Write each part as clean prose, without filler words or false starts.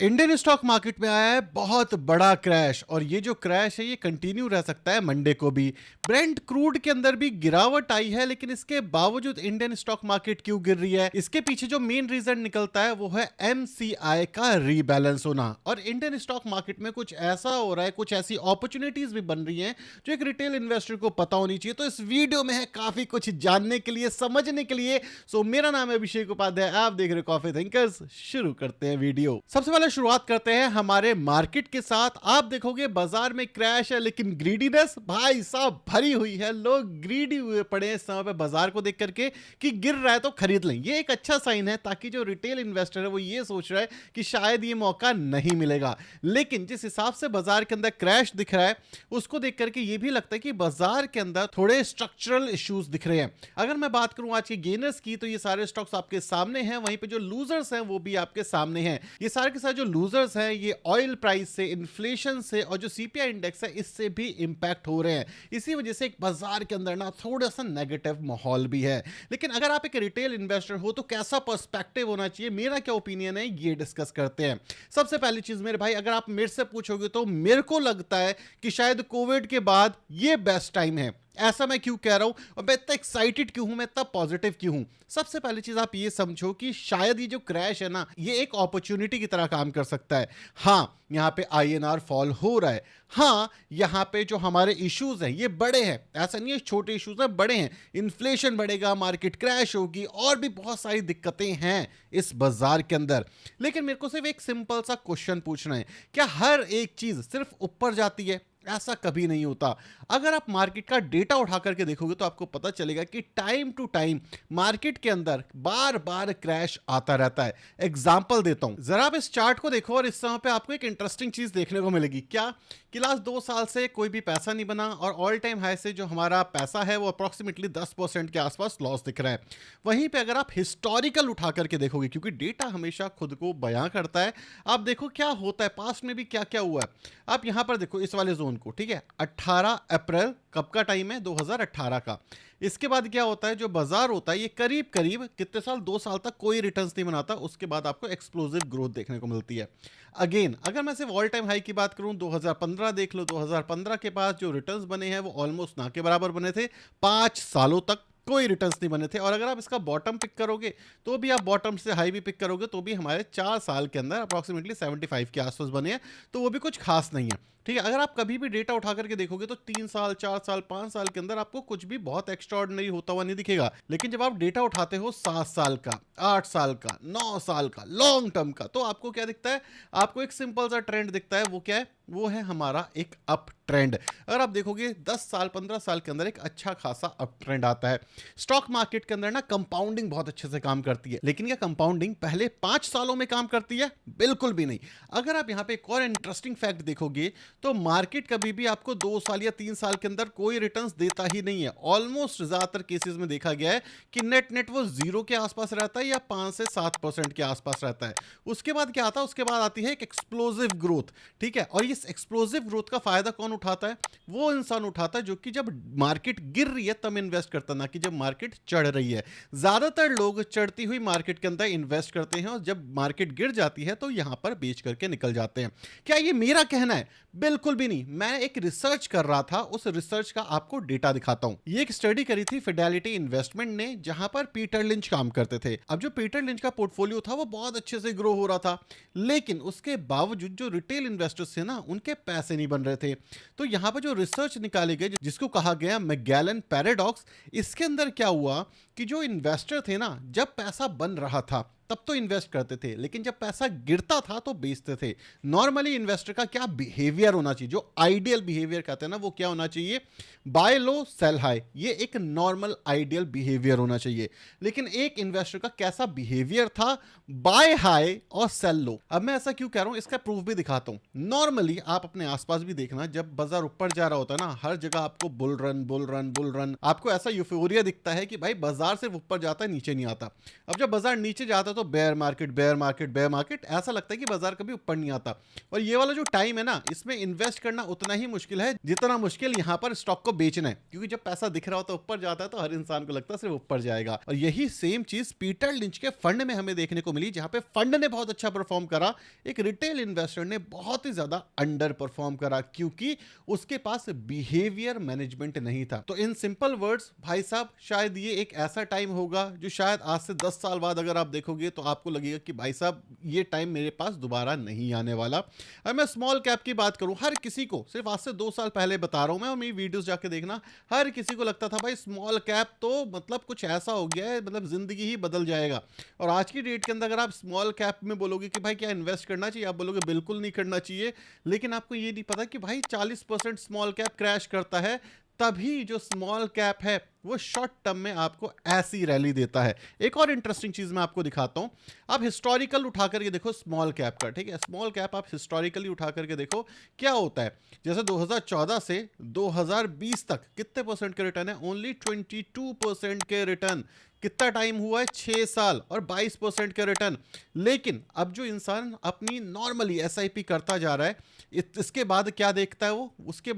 Indian stock market में आया है बहुत बड़ा क्रैश और ये जो क्रैश है ये कंटिन्यू रह सकता है मंडे को भी। ब्रेंट क्रूड के अंदर भी गिरावट आई है, लेकिन इसके बावजूद इंडियन स्टॉक मार्केट क्यों गिर रही है, इसके पीछे जो मेन रीजन निकलता है वो है एमसीआई का रीबैलेंस होना। और इंडियन स्टॉक मार्केट में कुछ ऐसा हो रहा है, कुछ ऐसी अपॉर्चुनिटीज भी बन रही हैं जो एक रिटेल इन्वेस्टर को पता होनी चाहिए। तो इस वीडियो में है काफी कुछ जानने के लिए, समझने के लिए। सो मेरा नाम है अभिषेक उपाध्याय, आप देख रहे हो कॉफी थिंकर्स। शुरू करते हैं वीडियो। सबसे पहले शुरुआत करते हैं हमारे मार्केट के साथ। आप देखोगे बाजार में क्रैश है, लेकिन ग्रीडीनेस भाई साहब भरी हुई है। लोग ग्रीडी हुए पड़े हैं इस समय पे बाजार को देख करके कि गिर रहा है तो खरीद लें। ये एक अच्छा साइन है, ताकि जो रिटेल इन्वेस्टर है वो ये सोच रहा है कि शायद ये मौका नहीं मिलेगा। लेकिन जिस हिसाब से बाजार के अंदर क्रैश दिख रहा है उसको देख करके ये भी लगता है कि बाजार के अंदर थोड़े स्ट्रक्चरल इश्यूज दिख रहे हैं। अगर मैं बात करूं आज के गेनर्स की, तो ये सारे स्टॉक्स आपके सामने हैं, वहीं पे जो लूजर्स हैं वो भी आपके सामने हैं। ये सारे के सारे जो लूजर्स हैं ये ऑयल प्राइस से, इन्फ्लेशन से और जो सीपीआई इंडेक्स है इससे भी इंपैक्ट हो रहे हैं। इसी वजह से एक बाजार के अंदर ना थोड़ा सा नेगेटिव माहौल भी है। लेकिन अगर आप एक रिटेल इन्वेस्टर हो तो कैसा पर्सपेक्टिव होना चाहिए, मेरा क्या ओपिनियन है, ये डिस्कस करते हैं। सबसे पहली चीज मेरे भाई, अगर आप मेरे से पूछोगे तो मेरे को लगता है कि शायद कोविड के बाद ये बेस्ट टाइम है। ऐसा मैं क्यों कह रहा हूं और मैं इतना एक्साइटेड क्यों हूं, मैं इतना पॉजिटिव क्यों हूं? सबसे पहली चीज आप ये समझो कि शायद ये जो क्रैश है ना, ये एक अपॉर्चुनिटी की तरह काम कर सकता है। हाँ, यहां पे आईएनआर फॉल हो रहा है। हाँ, यहां पे जो हमारे इश्यूज हैं ये बड़े हैं, ऐसा नहीं है छोटे इश्यूज हैं, बड़े हैं। इन्फ्लेशन बढ़ेगा, मार्केट क्रैश होगी और भी बहुत सारी दिक्कतें हैं इस बाजार के अंदर। लेकिन मेरे को सिर्फ एक सिंपल सा क्वेश्चन पूछना है, क्या हर एक चीज सिर्फ ऊपर जाती है? ऐसा कभी नहीं होता। अगर आप मार्केट का डेटा उठा करके देखोगे तो आपको पता चलेगा कि टाइम टू टाइम मार्केट के अंदर बार बार क्रैश आता रहता है। एग्जांपल देता हूं, जरा आप इस चार्ट को देखो और इस समय पे आपको एक इंटरेस्टिंग चीज देखने को मिलेगी। क्या कि लास्ट 2 साल से कोई भी पैसा नहीं बना और ऑल टाइम हाई से जो हमारा पैसा है वो अप्रोक्सीमेटली 10% के आसपास लॉस दिख रहा है। वहीं पे अगर आप हिस्टोरिकल उठा करके देखोगे, क्योंकि डेटा हमेशा खुद को बयां करता है, आप देखो क्या होता है, पास्ट में भी क्या क्या हुआ है। आप यहां पर देखो इस वाले जोन को, ठीक है, 18 अप्रैल कब का टाइम है? 2018 का। इसके बाद क्या होता है, जो बाजार होता है ये करीब करीब कितने साल, 2 साल तक कोई रिटर्न्स नहीं बनाता। उसके बाद आपको एक्सप्लोसिव ग्रोथ देखने को मिलती है। अगेन अगर मैं सिर्फ ऑल टाइम हाई की बात करूं, 2015 देख लो। 2015 के बाद जो रिटर्न्स बने हैं वो ऑलमोस्ट ना के बराबर बने थे। 5 सालों तक कोई रिटर्न्स नहीं बने थे। और अगर आप इसका बॉटम पिक करोगे तो भी, आप बॉटम से हाई भी पिक करोगे तो भी हमारे 4 साल के अंदर अप्रोक्सीमेटली 75 के आसपास बने हैं। तो वो भी कुछ खास नहीं है, ठीक है। अगर आप कभी भी डेटा उठा करके देखोगे तो 3 साल, 4 साल, 5 साल के अंदर आपको कुछ भी बहुत एक्स्ट्राऑर्डिनरी होता हुआ नहीं दिखेगा। लेकिन जब आप डेटा उठाते हो 7 साल का, 8 साल का, 9 साल का, लॉन्ग टर्म का, तो आपको क्या दिखता है? आपको एक सिंपल सा ट्रेंड दिखता है। वो क्या है? वो है हमारा एक अप ट्रेंड। अगर आप देखोगे 10 साल, 15 साल के अंदर एक अच्छा खासा अप ट्रेंड आता है। स्टॉक मार्केट के अंदर ना कंपाउंडिंग बहुत अच्छे से काम करती है, लेकिन क्या कंपाउंडिंग पहले 5 सालों में काम करती है? बिल्कुल भी नहीं। अगर आप यहां पे एक और इंटरेस्टिंग फैक्ट देखोगे तो मार्केट कभी भी आपको 2 साल या 3 साल के अंदर कोई रिटर्न्स देता ही नहीं है। ऑलमोस्ट ज्यादातर केसेस में देखा गया है कि नेट नेट वो 0 के आसपास रहता है या 5 से 7% के आसपास रहता है। उसके बाद क्या आता है? उसके बाद आती है एक एक्सप्लोसिव ग्रोथ, ठीक है। और इस एक्सप्लोसिव ग्रोथ का फायदा कौन उठाता है? वो इंसान उठाता है जो कि जब मार्केट गिर रही है तब इन्वेस्ट करता, ना कि जब मार्केट चढ़ रही है। ज्यादातर लोग चढ़ती हुई मार्केट के अंदर इन्वेस्ट करते हैं और जब मार्केट गिर जाती है तो यहां पर बेच करके निकल जाते हैं। क्या ये मेरा कहना है? बिल्कुल भी नहीं। मैं एक रिसर्च कर रहा था, उस रिसर्च का आपको डेटा दिखाता हूं। ये एक स्टडी करी थी फिडेलिटी इन्वेस्टमेंट ने, जहां पर पीटर लिंच काम करते थे। अब जो पीटर लिंच का पोर्टफोलियो था वो बहुत अच्छे से ग्रो हो रहा था, लेकिन उसके बावजूद जो रिटेल इन्वेस्टर्स थे ना, उनके पैसे नहीं बन रहे थे। तो यहां पर जो रिसर्च निकाली गई, जिसको कहा गया मैगेलन पैराडॉक्स, इसके अंदर क्या हुआ कि जो इन्वेस्टर थे ना, जब पैसा बन रहा था तब तो इन्वेस्ट करते थे, लेकिन जब पैसा गिरता था तो बेचते थे। नॉर्मली इन्वेस्टर का क्या बिहेवियर होना चाहिए, जो आइडियल बिहेवियर कहते हैं ना, वो क्या होना चाहिए? बाय लो सेल हाई। ये एक नॉर्मल आइडियल बिहेवियर होना चाहिए। लेकिन एक इन्वेस्टर का कैसा बिहेवियर था? बाय हाई और सेल लो। अब मैं ऐसा क्यों कह रहा हूं, इसका प्रूफ भी दिखाता हूं। नॉर्मली आप अपने आसपास भी देखना, जब बाजार ऊपर जा रहा होता है ना, हर जगह आपको bull run bull run bull run, आपको ऐसा यूफोरिया दिखता है कि भाई बाजार सिर्फ ऊपर जाता है, नीचे नहीं आता। अब जब बाजार नीचे जाता है तो bear market bear market bear market, ऐसा लगता है कि बाजार कभी ऊपर नहीं आता। और ये वाला जो टाइम है ना, इसमें इन्वेस्ट करना उतना ही मुश्किल है जितना मुश्किल यहाँ पर स्टॉक को बेचना है, क्योंकि जब पैसा दिख रहा होता है ऊपर जाता है तो हर इंसान को लगता है सिर्फ ऊपर जाएगा। और यही सेम चीज पीटर लिंच के फंड में हमें देखने को मिली, जहां पे फंड ने बहुत अच्छा परफॉर्म करा, एक रिटेल इन्वेस्टर ने बहुत ही ज्यादा अंडर परफॉर्म करा, क्योंकि उसके पास बिहेवियर मैनेजमेंट नहीं था। तो इन सिंपल वर्ड्स भाई साहब, शायद ये एक ऐसा टाइम होगा जो शायद आज से 10 साल बाद अगर आप देखोगे तो आपको लगेगा कि भाई साहब ये टाइम मेरे पास दोबारा नहीं आने वाला। अब मैं स्मॉल कैप की बात करूं, हर किसी को, सिर्फ आज से 2 साल पहले बता रहा हूं मैं, और मेरी वीडियोस जाके देखना, हर किसी को लगता था भाई स्मॉल कैप तो मतलब कुछ ऐसा हो गया है, मतलब जिंदगी ही बदल जाएगा। और आज की डेट के अंदर अगर आप स्मॉल कैप में बोलोगे कि भाई क्या इन्वेस्ट करना चाहिए, आप बोलोगे बिल्कुल नहीं करना चाहिए। लेकिन आपको ये नहीं पता कि भाई 40% स्मॉल कैप क्रैश करता है, तभी जो स्मॉल कैप है वो शॉर्ट टर्म में आपको ऐसी रैली देता है। एक और इंटरेस्टिंग चीज मैं आपको दिखाता हूं, आप हिस्टोरिकल उठा करके देखो स्मॉल कैप का, ठीक है, स्मॉल कैप आप हिस्टोरिकली उठा करके देखो क्या होता है। जैसे 2014 से 2020 तक कितने परसेंट के रिटर्न है? ओनली 22% के रिटर्न। कितना टाइम हुआ है? 6 साल, और 22% के रिटर्न। लेकिन अब जो इंसान अपनी नॉर्मली एसआईपी करता जा रहा है, इसके बाद क्या देखता है वो? उसके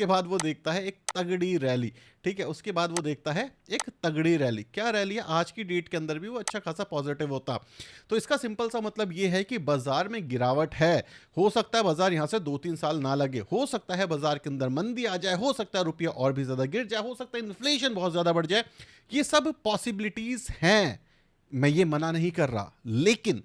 बाद वो देखता है एक तगड़ी रैली, ठीक है, उसके बाद वो देखता है एक तगड़ी रैली। क्या रैली है? आज की डेट के अंदर भी वो अच्छा खासा पॉजिटिव होता। तो इसका सिंपल सा मतलब ये है कि बाजार में गिरावट है, हो सकता है बाजार यहां से 2-3 साल ना लगे, हो सकता है बाजार के अंदर मंदी आ जाए, हो सकता है रुपया और भी ज्यादा गिर जाए, हो सकता है इन्फ्लेशन बहुत ज्यादा बढ़ जाए। ये सब पॉसिबिलिटीज हैं, मैं ये मना नहीं कर रहा, लेकिन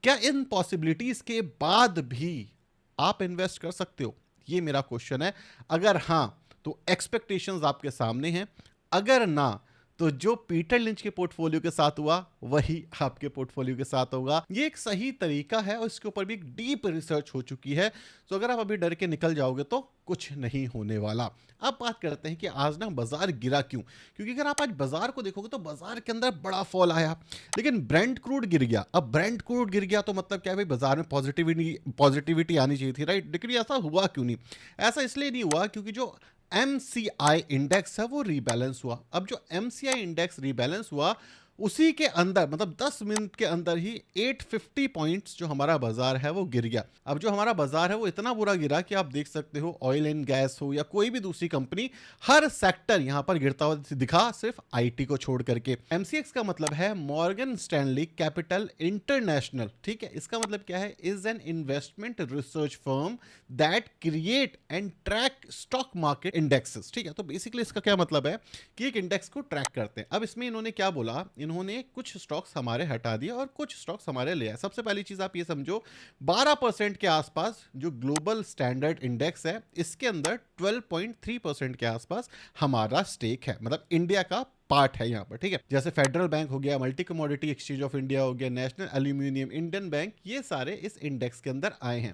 क्या इन पॉसिबिलिटीज के बाद भी आप इन्वेस्ट कर सकते हो? ये मेरा क्वेश्चन है। अगर हां तो एक्सपेक्टेशंस आपके सामने हैं, अगर ना तो जो पीटर लिंच के पोर्टफोलियो के साथ हुआ वही आपके पोर्टफोलियो के साथ होगा। ये एक सही तरीका है और इसके ऊपर भी एक डीप रिसर्च हो चुकी है। तो अगर आप अभी डर के निकल जाओगे तो कुछ नहीं होने वाला। अब बात करते हैं कि आज ना बाजार गिरा क्यों? क्योंकि अगर आप आज बाजार को देखोगे तो बाजार के अंदर बड़ा फॉल आया, लेकिन ब्रेंट क्रूड गिर गया। अब ब्रेंट क्रूड गिर गया तो मतलब क्या है भाई, बाजार में पॉजिटिविटी आनी चाहिए थी, राइट? लेकिन ऐसा हुआ क्यों नहीं? ऐसा इसलिए नहीं हुआ क्योंकि जो MCI इंडेक्स है वो रीबैलेंस हुआ। अब जो MCI इंडेक्स रीबैलेंस हुआ उसी के अंदर मतलब 10 मिनट के अंदर ही 850 पॉइंट्स जो हमारा बाजार है वो गिर गया। अब जो हमारा बाजार है वो इतना बुरा गिरा कि आप देख सकते हो ऑयल एंड गैस हो या कोई भी दूसरी कंपनी, हर सेक्टर यहां पर गिरता हुआ दिखा, सिर्फ आईटी को छोड़ करके। MCX का मतलब है मॉर्गन स्टैनली कैपिटल इंटरनेशनल, ठीक है। इसका मतलब क्या है? Is an investment research firm that create and track stock market indexes, ठीक है। तो बेसिकली इसका क्या मतलब है कि एक इंडेक्स को ट्रैक करते हैं। अब इसमें इन्होंने क्या बोला, इन्होंने कुछ स्टॉक्स हमारे हटा दिए और कुछ स्टॉक्स हमारे ले आए। सबसे पहली चीज आप ये समझो, 12% के आसपास जो ग्लोबल स्टैंडर्ड इंडेक्स है, इसके अंदर 12.3% के आसपास हमारा स्टेक है, मतलब इंडिया का पार्ट है यहाँ पर, ठीक है। जैसे फेडरल बैंक हो गया, multi commodity exchange of India हो गया, नेशनल एल्यूमिनियम, इंडियन बैंक, ये सारे इस इंडेक्स के अंदर आए हैं।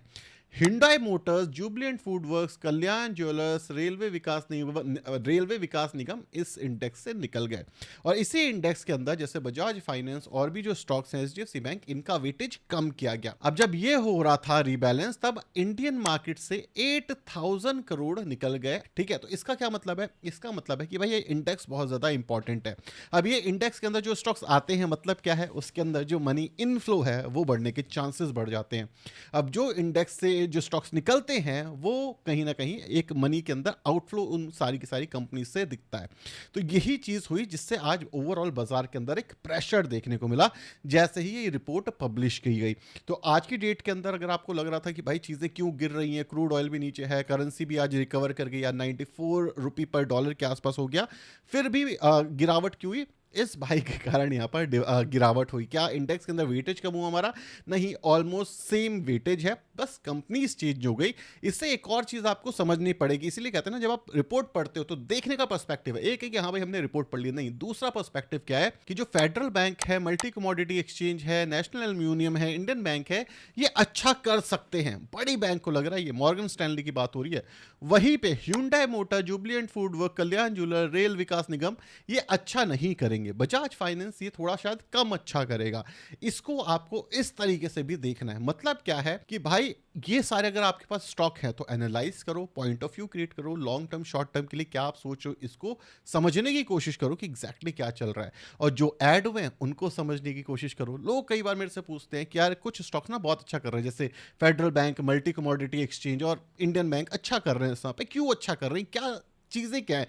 Hyundai Motors, Jubilant Food Works, Kalyan Jewellers, Railway Vikas Nigam इस इंडेक्स से निकल गए। और इसी इंडेक्स के अंदर जैसे बजाज फाइनेंस और भी जो स्टॉक्स हैं, एचडीएफसी बैंक, इनका वेटेज कम किया गया। अब जब ये हो रहा था रीबैलेंस, तब इंडियन मार्केट से 8000 करोड़ निकल गए, ठीक है। तो इसका क्या मतलब है? इसका मतलब है कि भाई ये इंडेक्स बहुत ज्यादा इंपॉर्टेंट है। अब ये इंडेक्स के अंदर जो स्टॉक्स आते हैं, मतलब क्या है, उसके अंदर जो मनी इनफ्लो है वो बढ़ने के चांसेस बढ़ जाते हैं। अब जो इंडेक्स से जो स्टॉक्स निकलते हैं वो कहीं ना कहीं एक मनी के अंदर आउटफ्लो उन सारी की सारी कंपनी से दिखता है। तो यही चीज हुई जिससे आज ओवरऑल बाजार के अंदर एक प्रेशर देखने को मिला जैसे ही ये रिपोर्ट पब्लिश की गई। तो आज की डेट के अंदर अगर आपको लग रहा था कि भाई चीजें क्यों गिर रही हैं, क्रूड ऑयल भी नीचे है, करेंसी भी आज रिकवर कर गई, 94 रुपये पर डॉलर के आसपास हो गया, फिर भी गिरावट क्यों हुई? इस भाई के कारण यहाँ पर गिरावट हुई। क्या इंडेक्स के अंदर वेटेज कम हुआ हमारा? नहीं, ऑलमोस्ट सेम वेटेज है, बस कंपनी चेंज हो गई। इससे एक और चीज आपको समझनी पड़ेगी, इसलिए कहते हैं ना, जब आप रिपोर्ट पढ़ते हो तो देखने का पर्सपेक्टिव है एक है कि हाँ भाई हमने रिपोर्ट पढ़ ली, नहीं, दूसरा पर्सपेक्टिव क्या है कि जो फेडरल बैंक है, मल्टी कमोडिटी एक्सचेंज है, नेशनल एल्यूमिनियम है, इंडियन बैंक है, ये अच्छा कर सकते हैं। बड़ी बैंक को लग रहा है, ये मॉर्गन स्टैनली की बात हो रही है, वहीं पे Hyundai Motor, Jubilant Food Work, Kalyan Jeweller, Rail Vikas Nigam ये अच्छा नहीं करेंगे। करेंगे। बजाज फाइनेंस ये थोड़ा शायद कम अच्छा करेगा। इसको आपको इस तरीके से भी देखना है। मतलब क्या है कि भाई ये सारे अगर आपके पास स्टॉक है तो एनालाइज करो, पॉइंट ऑफ व्यू क्रिएट करो, लॉन्ग टर्म शॉर्ट टर्म के लिए क्या आप सोच रहे हो इसको समझने की कोशिश करो कि एग्जैक्टली क्या चल रहा है, और जो ऐड हुए हैं उनको समझने की कोशिश करो। लोग कई बार मेरे से पूछते हैं कि यार कुछ स्टॉक्स ना बहुत अच्छा कर रहे हैं, जैसे federal bank, multi commodity exchange और इंडियन बैंक अच्छा कर रहे हैं, इस पे क्यों अच्छा कर रहे हैं, क्या चीजें क्या है।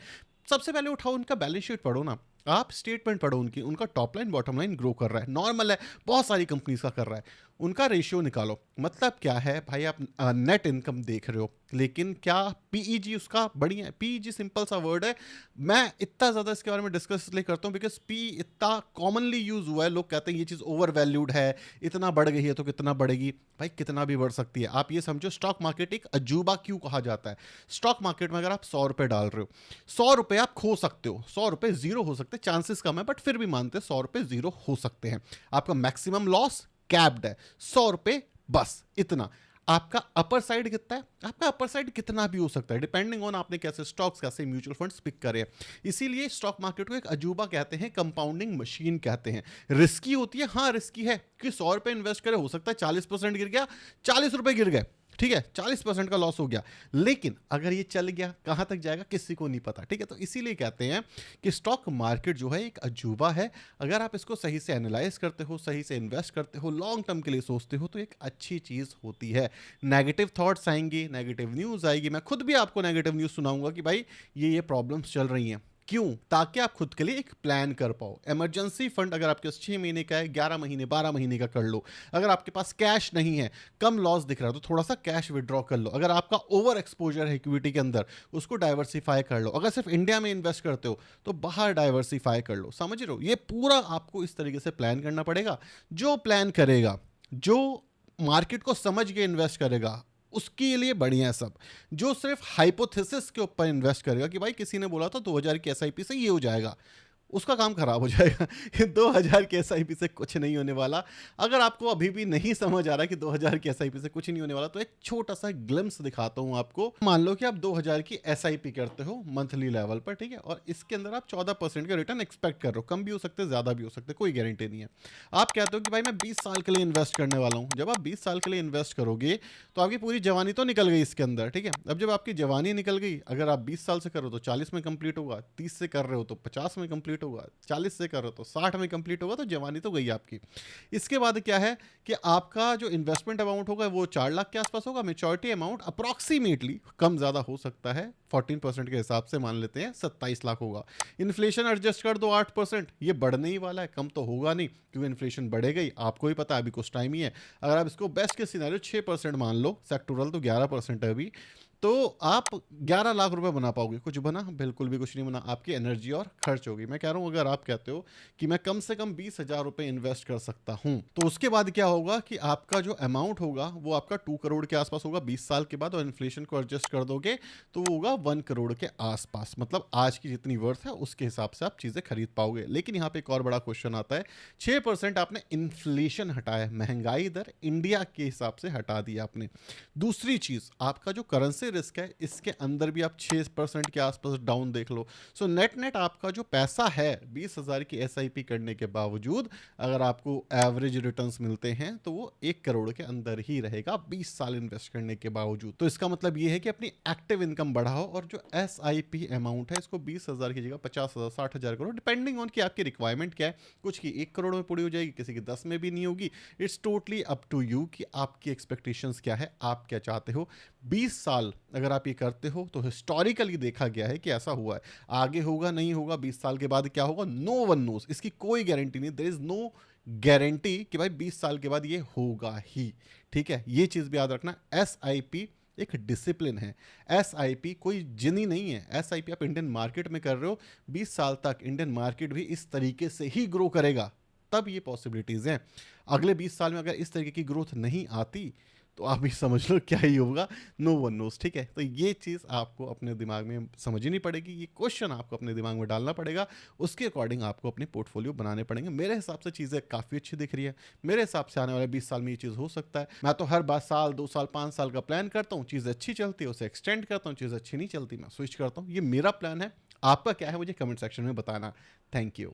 सबसे पहले उठाओ उनका बैलेंस शीट पढ़ो ना, आप स्टेटमेंट पढ़ो उनकी, उनका top line bottom line grow कर रहा है, नॉर्मल है, बहुत सारी कंपनीज का कर रहा है। उनका रेशियो निकालो। मतलब क्या है भाई, आप नेट इनकम देख रहे हो लेकिन क्या पीईजी उसका बढ़िया है। पीईजी सिंपल सा वर्ड है, मैं इतना ज़्यादा इसके बारे में डिस्कस इसलिए करता हूँ बिकॉज पी इतना कॉमनली यूज हुआ है। लोग कहते हैं ये चीज़ ओवर वैल्यूड है, इतना बढ़ गई है तो कितना बढ़ेगी। भाई कितना भी बढ़ सकती है। आप ये समझो स्टॉक मार्केट एक अजूबा क्यों कहा जाता है। स्टॉक मार्केट में अगर आप 100 रुपये डाल रहे हो, 100 रुपये आप खो सकते हो, 100 रुपये जीरो हो सकते हैं, चांसेस कम है बट फिर भी मानते हैं 100 रुपये जीरो हो सकते हैं। आपका मैक्सिमम लॉस कैप्ड है 100 रुपये, बस इतना। आपका अपर साइड कितना है, आपका अपर साइड कितना भी हो सकता है डिपेंडिंग ऑन आपने कैसे स्टॉक्स, कैसे म्यूचुअल फंड्स पिक करे। इसीलिए स्टॉक मार्केट को एक अजूबा कहते हैं, कंपाउंडिंग मशीन कहते हैं। रिस्की होती है, हाँ रिस्की है कि 100 रुपये इन्वेस्ट करे, हो सकता है 40% गिर गया, 40 रुपये गिर गए, ठीक है 40% का लॉस हो गया। लेकिन अगर ये चल गया कहां तक जाएगा किसी को नहीं पता, ठीक है। तो इसीलिए कहते हैं कि स्टॉक मार्केट जो है एक अजूबा है। अगर आप इसको सही से एनालाइज करते हो, सही से इन्वेस्ट करते हो, लॉन्ग टर्म के लिए सोचते हो तो एक अच्छी चीज होती है। नेगेटिव थॉट्स आएंगे, नेगेटिव न्यूज आएगी, मैं खुद भी आपको नेगेटिव न्यूज सुनाऊंगा कि भाई ये प्रॉब्लम्स चल रही हैं। क्यों? ताकि आप खुद के लिए एक प्लान कर पाओ। इमरजेंसी फंड अगर आपके पास 6 महीने का है, 11 महीने 12 महीने का कर लो। अगर आपके पास कैश नहीं है, कम लॉस दिख रहा है तो थोड़ा सा कैश विड्रॉ कर लो। अगर आपका ओवर एक्सपोजर है इक्विटी के अंदर, उसको डाइवर्सिफाई कर लो। अगर सिर्फ इंडिया में इन्वेस्ट करते हो तो बाहर डाइवर्सिफाई कर लो। समझ रहे हो? ये पूरा आपको इस तरीके से प्लान करना पड़ेगा। जो प्लान करेगा, जो मार्केट को समझ के इन्वेस्ट करेगा, उसके लिए बढ़िया है सब। जो सिर्फ हाइपोथेसिस के ऊपर इन्वेस्ट करेगा कि भाई किसी ने बोला था 2000 की एसआईपी से ये हो जाएगा, उसका काम खराब हो जाएगा। 2000 की एसआईपी से कुछ नहीं होने वाला। अगर आपको अभी भी नहीं समझ आ रहा कि 2000 की एसआईपी से कुछ नहीं होने वाला तो एक छोटा सा ग्लिम्स दिखाता हूं आपको। मान लो कि आप 2000 की एसआईपी करते हो मंथली लेवल पर, ठीक है, और इसके अंदर आप 14% का रिटर्न एक्सपेक्ट कर रहे हो। कम भी हो सकते हैं, ज्यादा भी हो सकते हैं, कोई गारंटी नहीं है। आप कहते हो कि भाई मैं 20 साल के लिए इन्वेस्ट करने वाला हूं। जब आप 20 साल के लिए इन्वेस्ट करोगे तो आपकी पूरी जवानी तो निकल गई इसके अंदर, ठीक है। अब जब आपकी जवानी निकल गई, अगर आप 20 साल से कर रहे हो तो 40 में कंप्लीट होगा, 30 से कर रहे हो तो 50 में कंप्लीट होगा, 40 से कर रहे हो तो 60 में कंप्लीट होगा, तो जवानी तो गई आपकी। इसके बाद क्या है कि आपका जो इन्वेस्टमेंट अमाउंट होगा वो 4 लाख के आसपास होगा। मेच्योरिटी अमाउंट अप्रॉक्सीमेटली, कम ज्यादा हो सकता है, 14% के हिसाब से मान लेते हैं 27 लाख होगा। इन्फ्लेशन एडजस्ट कर दो 8%, ये बढ़ने ही वाला है, कम तो होगा नहीं क्योंकि इन्फ्लेशन बढ़ेगा ही, आपको ही पता है, अभी कुछ टाइम ही है। अगर आप इसको बेस्ट के सिनेरियो 6% मान लो, सेक्टोरल तो 11% है अभी, तो आप 11 लाख रुपए बना पाओगे। कुछ बना? बिल्कुल भी कुछ नहीं बना। आपकी एनर्जी और खर्च होगी। मैं कह रहा हूं अगर आप कहते हो कि मैं कम से कम 20,000 रुपए इन्वेस्ट कर सकता हूं, तो उसके बाद क्या होगा कि आपका जो अमाउंट होगा वो आपका 2 करोड़ के आसपास होगा 20 साल के बाद, और इन्फ्लेशन को एडजस्ट कर दोगे तो वो होगा 1 करोड़ के आसपास। मतलब आज की जितनी वर्थ है उसके हिसाब से आप चीजें खरीद पाओगे। लेकिन यहाँ पे एक और बड़ा क्वेश्चन आता है, 6% आपने इन्फ्लेशन हटाया, महंगाई दर इंडिया के हिसाब से हटा दिया आपने। दूसरी चीज, आपका जो करेंसी रिस्क है इसके अंदर भी आप 6% के आसपास डाउन देख लो। सो नेट नेट आपका जो पैसा है 20,000 की एसआईपी करने के बावजूद, अगर आपको एवरेज रिटर्न्स मिलते हैं तो वो 1 करोड़ के अंदर ही रहेगा 20 साल इन्वेस्ट करने के बावजूद। तो इसका मतलब ये है कि अपनी एक्टिव इनकम बढ़ाओ, और जो एसआईपी अमाउंट है इसको 20,000 की जगह 50,000 60,000 करो, डिपेंडिंग ऑन कि आपकी रिक्वायरमेंट क्या है। कुछ की 1 करोड़ में पूरी हो जाएगी, किसी की 10 में भी नहीं होगी। It's totally up to you कि आपकी एक्सपेक्टेशंस क्या है, आप क्या चाहते हो। 20 साल अगर आप ये करते हो तो हिस्टोरिकली देखा गया है कि ऐसा हुआ है। आगे होगा नहीं होगा, 20 साल के बाद क्या होगा, नो वन नोस, इसकी कोई गारंटी नहीं। देयर इज नो गारंटी कि भाई 20 साल के बाद ये होगा ही, ठीक है। ये चीज भी याद रखना। एसआईपी एक डिसिप्लिन है। एसआईपी कोई जिनी नहीं है। एसआईपी आप इंडियन मार्केट में कर रहे हो, 20 साल तक इंडियन मार्केट भी इस तरीके से ही ग्रो करेगा, तब ये पॉसिबिलिटीज हैं। अगले 20 साल में अगर इस तरीके की ग्रोथ नहीं आती तो आप भी समझ लो क्या ही होगा, नो वन नोस, ठीक है। तो ये चीज़ आपको अपने दिमाग में समझनी पड़ेगी, ये क्वेश्चन आपको अपने दिमाग में डालना पड़ेगा, उसके अकॉर्डिंग आपको अपने पोर्टफोलियो बनाने पड़ेंगे। मेरे हिसाब से चीज़ें काफ़ी अच्छी दिख रही है। मेरे हिसाब से आने वाले 20 साल में ये चीज़ हो सकता है। मैं तो हर बार साल 2 साल 5 साल का प्लान करता हूँ, चीज़ अच्छी चलती है उसे एक्सटेंड करता हूँ, चीज़ अच्छी नहीं चलती मैं स्विच करता हूँ। ये मेरा प्लान है। आपका क्या है मुझे कमेंट सेक्शन में बताना। Thank you.